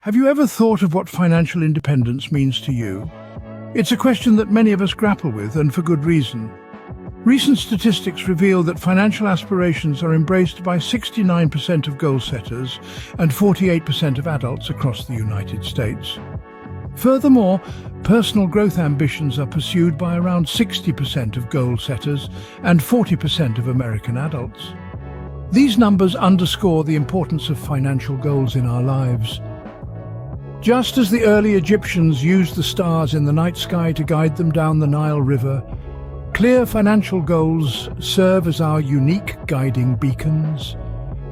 Have you ever thought of what financial independence means to you? It's a question that many of us grapple with, and for good reason. Recent statistics reveal that financial aspirations are embraced by 69% of goal setters and 48% of adults across the United States. Furthermore, personal growth ambitions are pursued by around 60% of goal setters and 40% of American adults. These numbers underscore the importance of financial goals in our lives. Just as the early Egyptians used the stars in the night sky to guide them down the Nile River, clear financial goals serve as our unique guiding beacons.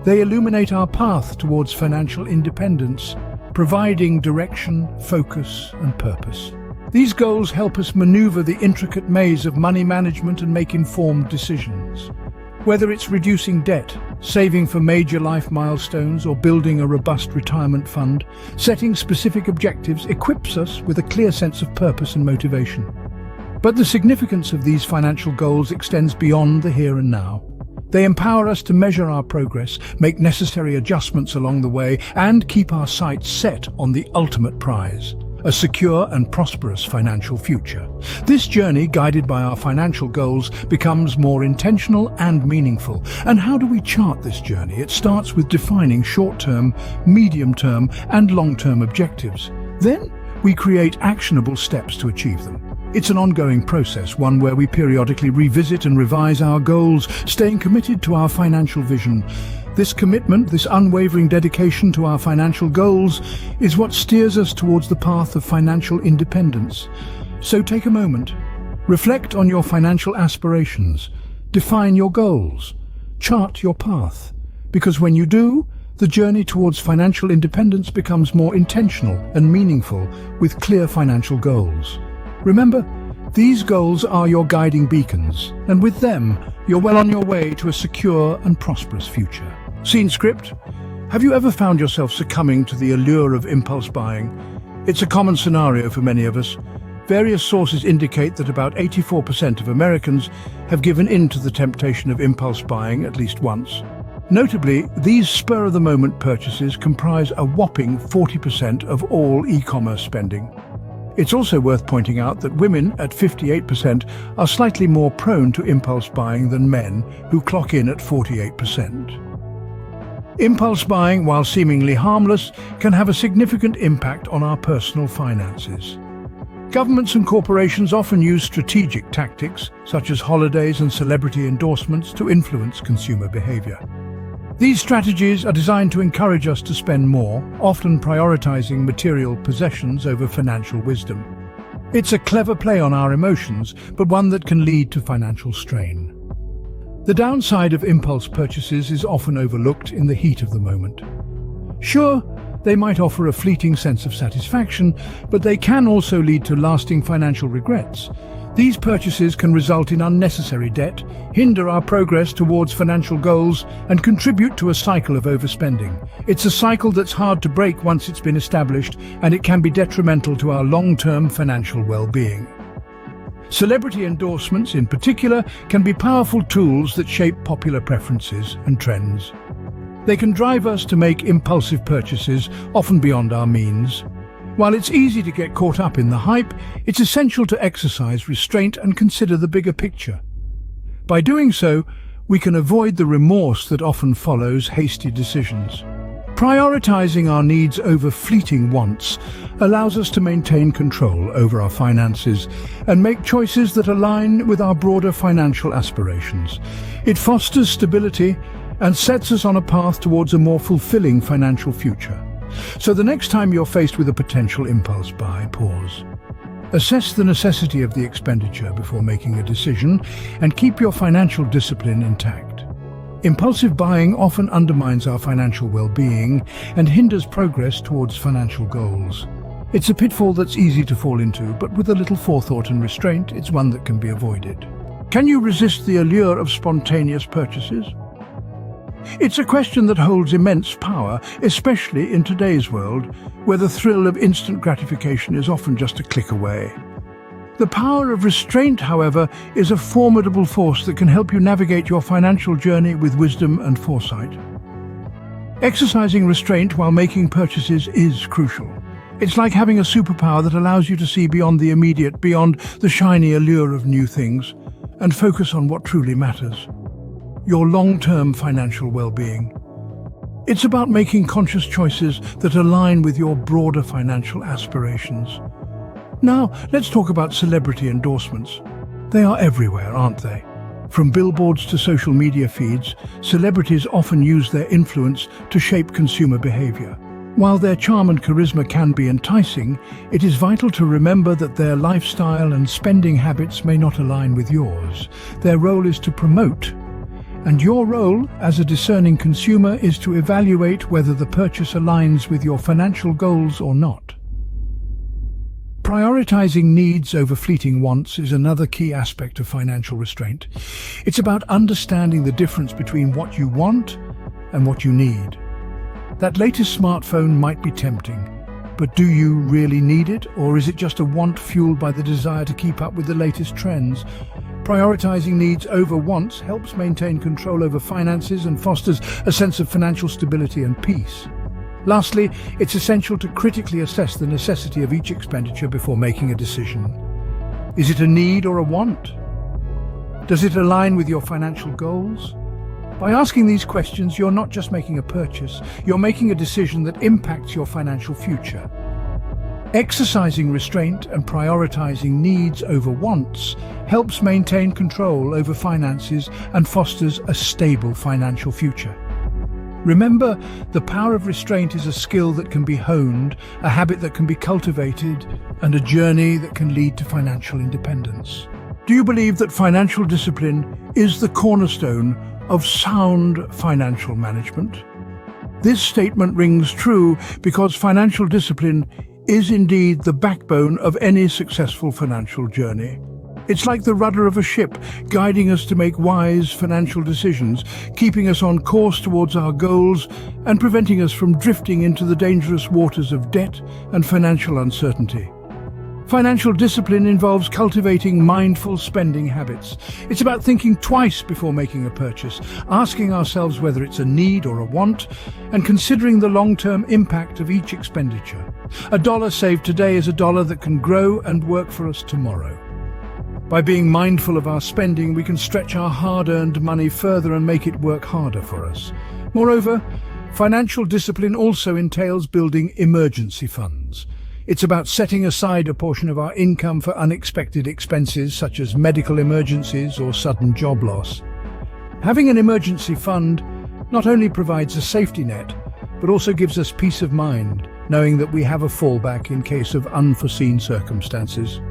They illuminate our path towards financial independence, providing direction, focus, and purpose. These goals help us maneuver the intricate maze of money management and make informed decisions. Whether it's reducing debt, saving for major life milestones, or building a robust retirement fund, setting specific objectives equips us with a clear sense of purpose and motivation. But the significance of these financial goals extends beyond the here and now. They empower us to measure our progress, make necessary adjustments along the way, and keep our sights set on the ultimate prize: a secure and prosperous financial future. This journey, guided by our financial goals, becomes more intentional and meaningful. And how do we chart this journey? It starts with defining short-term, medium-term, and long-term objectives. Then, we create actionable steps to achieve them. It's an ongoing process, one where we periodically revisit and revise our goals, staying committed to our financial vision. This commitment, this unwavering dedication to our financial goals, is what steers us towards the path of financial independence. So take a moment, reflect on your financial aspirations, define your goals, chart your path. Because when you do, the journey towards financial independence becomes more intentional and meaningful, with clear financial goals. Remember, these goals are your guiding beacons, and with them, you're well on your way to a secure and prosperous future. Scene script: have you ever found yourself succumbing to the allure of impulse buying? It's a common scenario for many of us. Various sources indicate that about 84% of Americans have given in to the temptation of impulse buying at least once. Notably, these spur-of-the-moment purchases comprise a whopping 40% of all e-commerce spending. It's also worth pointing out that women, at 58%, are slightly more prone to impulse buying than men, who clock in at 48%. Impulse buying, while seemingly harmless, can have a significant impact on our personal finances. Governments and corporations often use strategic tactics, such as holidays and celebrity endorsements, to influence consumer behavior. These strategies are designed to encourage us to spend more, often prioritizing material possessions over financial wisdom. It's a clever play on our emotions, but one that can lead to financial strain. The downside of impulse purchases is often overlooked in the heat of the moment. Sure, they might offer a fleeting sense of satisfaction, but they can also lead to lasting financial regrets. These purchases can result in unnecessary debt, hinder our progress towards financial goals, and contribute to a cycle of overspending. It's a cycle that's hard to break once it's been established, and it can be detrimental to our long-term financial well-being. Celebrity endorsements, in particular, can be powerful tools that shape popular preferences and trends. They can drive us to make impulsive purchases, often beyond our means. While it's easy to get caught up in the hype, it's essential to exercise restraint and consider the bigger picture. By doing so, we can avoid the remorse that often follows hasty decisions. Prioritizing our needs over fleeting wants allows us to maintain control over our finances and make choices that align with our broader financial aspirations. It fosters stability and sets us on a path towards a more fulfilling financial future. So the next time you're faced with a potential impulse buy, pause. Assess the necessity of the expenditure before making a decision, and keep your financial discipline intact. Impulsive buying often undermines our financial well-being and hinders progress towards financial goals. It's a pitfall that's easy to fall into, but with a little forethought and restraint, it's one that can be avoided. Can you resist the allure of spontaneous purchases? It's a question that holds immense power, especially in today's world, where the thrill of instant gratification is often just a click away. The power of restraint, however, is a formidable force that can help you navigate your financial journey with wisdom and foresight. Exercising restraint while making purchases is crucial. It's like having a superpower that allows you to see beyond the immediate, beyond the shiny allure of new things, and focus on what truly matters: your long-term financial well-being. It's about making conscious choices that align with your broader financial aspirations. Now, let's talk about celebrity endorsements. They are everywhere, aren't they? From billboards to social media feeds, celebrities often use their influence to shape consumer behavior. While their charm and charisma can be enticing, it is vital to remember that their lifestyle and spending habits may not align with yours. Their role is to promote, and your role as a discerning consumer is to evaluate whether the purchase aligns with your financial goals or not. Prioritizing needs over fleeting wants is another key aspect of financial restraint. It's about understanding the difference between what you want and what you need. That latest smartphone might be tempting, but do you really need it, or is it just a want fueled by the desire to keep up with the latest trends? Prioritizing needs over wants helps maintain control over finances and fosters a sense of financial stability and peace. Lastly, it's essential to critically assess the necessity of each expenditure before making a decision. Is it a need or a want? Does it align with your financial goals? By asking these questions, you're not just making a purchase, you're making a decision that impacts your financial future. Exercising restraint and prioritizing needs over wants helps maintain control over finances and fosters a stable financial future. Remember, the power of restraint is a skill that can be honed, a habit that can be cultivated, and a journey that can lead to financial independence. Do you believe that financial discipline is the cornerstone of sound financial management? This statement rings true because financial discipline is indeed the backbone of any successful financial journey. It's like the rudder of a ship, guiding us to make wise financial decisions, keeping us on course towards our goals, and preventing us from drifting into the dangerous waters of debt and financial uncertainty. Financial discipline involves cultivating mindful spending habits. It's about thinking twice before making a purchase, asking ourselves whether it's a need or a want, and considering the long-term impact of each expenditure. A dollar saved today is a dollar that can grow and work for us tomorrow. By being mindful of our spending, we can stretch our hard-earned money further and make it work harder for us. Moreover, financial discipline also entails building emergency funds. It's about setting aside a portion of our income for unexpected expenses such as medical emergencies or sudden job loss. Having an emergency fund not only provides a safety net, but also gives us peace of mind, knowing that we have a fallback in case of unforeseen circumstances.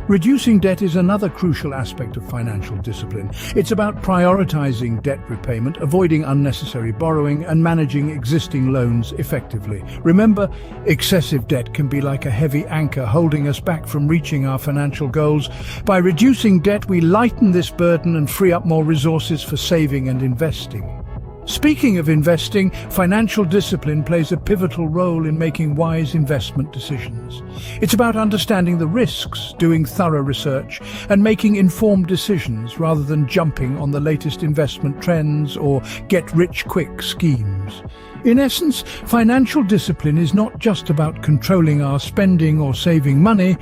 Reducing debt is another crucial aspect of financial discipline. It's about prioritizing debt repayment, avoiding unnecessary borrowing, and managing existing loans effectively. Remember, excessive debt can be like a heavy anchor holding us back from reaching our financial goals. By reducing debt, we lighten this burden and free up more resources for saving and investing. Speaking of investing, financial discipline plays a pivotal role in making wise investment decisions. It's about understanding the risks, doing thorough research, and making informed decisions rather than jumping on the latest investment trends or get-rich-quick schemes. In essence, financial discipline is not just about controlling our spending or saving money.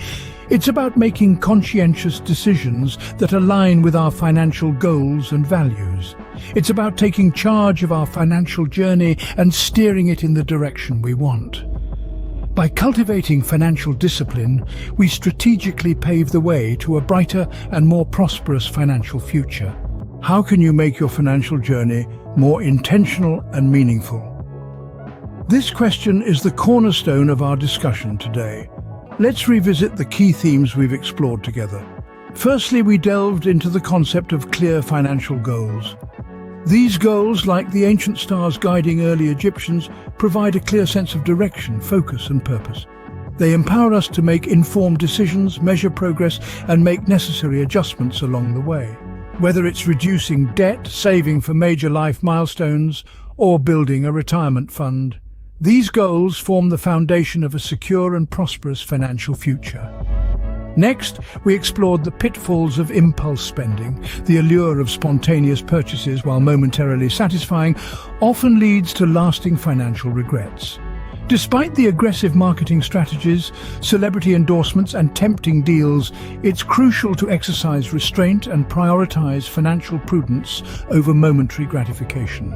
It's about making conscientious decisions that align with our financial goals and values. It's about taking charge of our financial journey and steering it in the direction we want. By cultivating financial discipline, we strategically pave the way to a brighter and more prosperous financial future. How can you make your financial journey more intentional and meaningful? This question is the cornerstone of our discussion today. Let's revisit the key themes we've explored together. Firstly, we delved into the concept of clear financial goals. These goals, like the ancient stars guiding early Egyptians, provide a clear sense of direction, focus, and purpose. They empower us to make informed decisions, measure progress, and make necessary adjustments along the way. Whether it's reducing debt, saving for major life milestones, or building a retirement fund, these goals form the foundation of a secure and prosperous financial future. Next, we explored the pitfalls of impulse spending. The allure of spontaneous purchases, while momentarily satisfying, often leads to lasting financial regrets. Despite the aggressive marketing strategies, celebrity endorsements and tempting deals, it's crucial to exercise restraint and prioritize financial prudence over momentary gratification.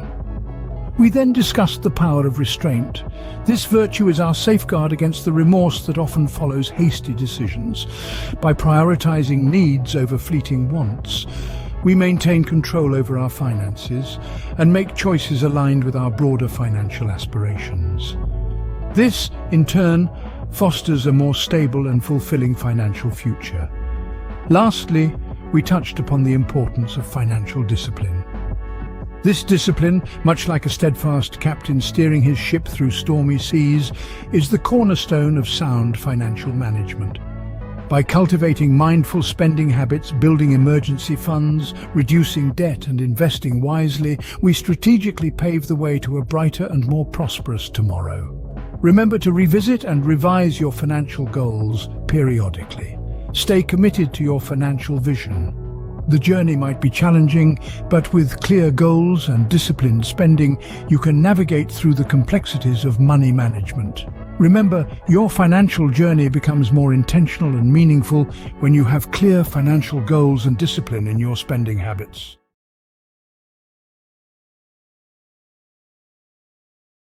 We then discussed the power of restraint. This virtue is our safeguard against the remorse that often follows hasty decisions. By prioritizing needs over fleeting wants, we maintain control over our finances and make choices aligned with our broader financial aspirations. This, in turn, fosters a more stable and fulfilling financial future. Lastly, we touched upon the importance of financial discipline. This discipline, much like a steadfast captain steering his ship through stormy seas, is the cornerstone of sound financial management. By cultivating mindful spending habits, building emergency funds, reducing debt and investing wisely, we strategically pave the way to a brighter and more prosperous tomorrow. Remember to revisit and revise your financial goals periodically. Stay committed to your financial vision. The journey might be challenging, but with clear goals and disciplined spending, you can navigate through the complexities of money management. Remember, your financial journey becomes more intentional and meaningful when you have clear financial goals and discipline in your spending habits.